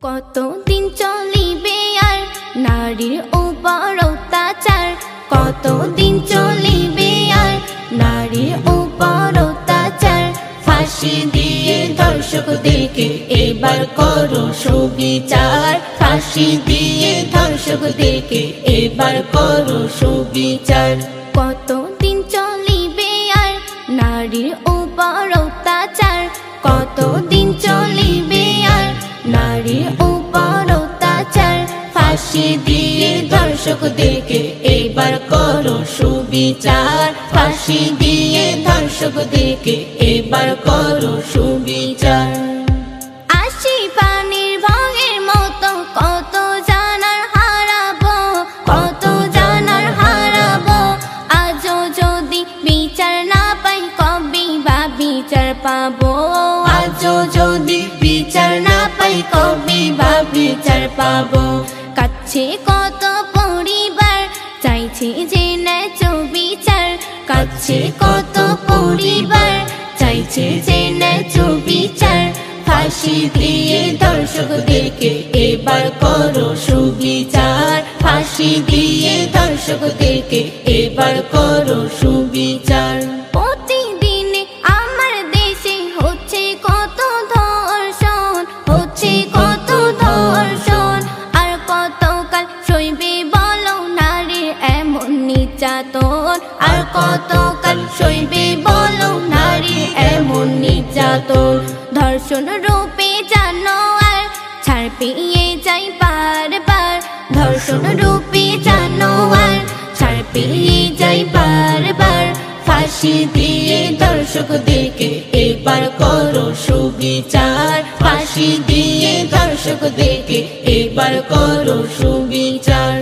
কতদিন চলিবে আর নারীর উপর অত্যাচার, কতদিন চলিবে আর নারীর উপর অত্যাচার। ফাঁসি দিয়ে ধর্ষকদেরকে এবার করো সুবিচার, ফাঁসি দিয়ে ধর্ষকদেরকে এবার করো সুবিচার। কতদিন চলিবে আর নারীর উপর অত্যাচার, কতদিন চলিবে আর নারীর উপর অত্যাচার। ফাঁসি দিয়ে ধর্ষকদেরকে এবার করো সুবিচার, ফাঁসি দিয়ে ধর্ষকদেরকে এবার করো সুবিচার। আসি পানির ভাঙের মতো কত জানার হারাবো, কত জানার হারাবো। আজও যদি বিচার না পাই কবে বা বিচার পাবো, আজও যদি বিচার না পাই কবে বা বিচার পাবো। কাছে কত পরিবার চাইছে যে ন্যায্য বিচার, কাছে কত পরিবার চাইছে যে ন্যায্য বিচার। ফাঁসি দিয়ে ধর্ষকদেরকে এবার করো সুবিচার, ফাঁসি দিয়ে ধর্ষকদেরকে এবার করো সুবিচার। প্রতিদিনে আমার দেশে হচ্ছে কত ধর্ষণ, হচ্ছে কত ধর্ষণ। আর কতকাল সইবে বলো নারীর এমন নির্যাতন, আর কতকাল সইবে বলো নারীর এমন নির্যাতন। ধর্ষণ রূপে জানোয়ার ছাড় পেয়ে যাই বারবার, ধর্ষণ রূপে জানোয়ার ছাড় পেয়ে যাই বারবার। ফাঁসি দিয়ে ধর্ষকদেরকে এবার করো সুবিচার, ফাঁসি দিয়ে ধর্ষকদেরকে এবার করো সুবিচার।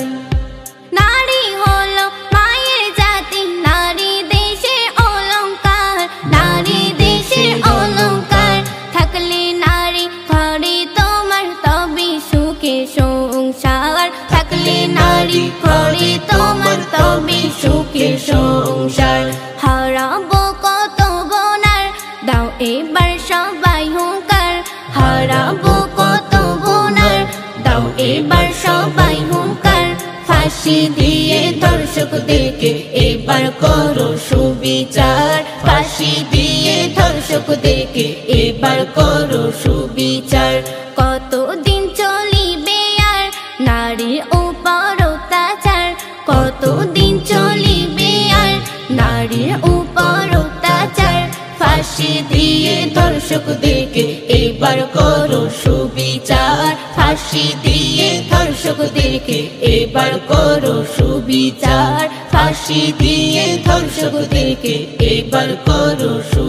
নারী হলো মায়ের জাতি, নারী দেশের অলংকার, নারী দেশের অলংকার। থাকলে নারী ঘরে তোমার তবে সুখে সংসার, থাকলে নারী ঘরে তোমার তবে সুখে সংসার। হারাবো কত বোনার দাও এবার সবাই হুঙ্কার, হারাবো কত বোনার দাও এবার সবাই হুঙ্কার। ফাঁসি দিয়ে ধর্ষকদেরকে এবার করো সুবিচার, ফাঁসি দিয়ে ধর্ষকদেরকে এবার করো সুবিচার। কতদিন চলিবে আর নারীর উপর অত্যাচার, কতদিন চলিবে আর নারীর উপর অত্যাচার। ফাঁসি দিয়ে ধর্ষকদেরকে এবার করো সুবিচার, ফাঁসি দিয়ে ধর্ষকদেরকে এবার করো সুবিচার, ফাঁসি দিয়ে ধর্ষকদেরকে এবার করো সুবিচার।